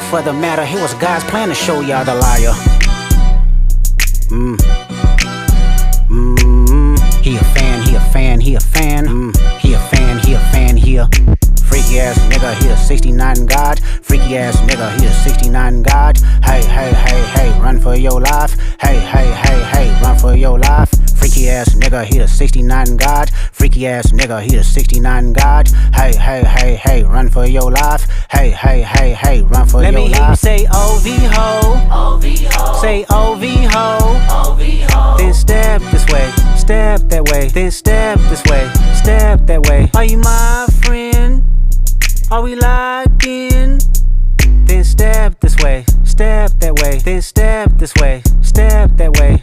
for the matter, it was God's plan to show y'all the liar. He a fan, he a fan, he a fan. He a fan, he a fan, he a freaky ass nigga, he a 69 God. Freaky ass nigga, he a 69 God. Hey, hey, hey, hey, run for your life. Hey, hey, hey, hey, run for your life. Freaky ass nigga, he a 69 God. Freaky ass nigga, he a 69 God. Hey, hey, hey, hey, run for your life. Hey, hey, hey, hey, run for your life. Let me hear you say OV ho. OV ho. Say OV ho. OV ho. Then step this way, step that way. Then step this way, step that way. Are you my friend? Are we locked in? Then step this way, step that way. Then step this way, step that way.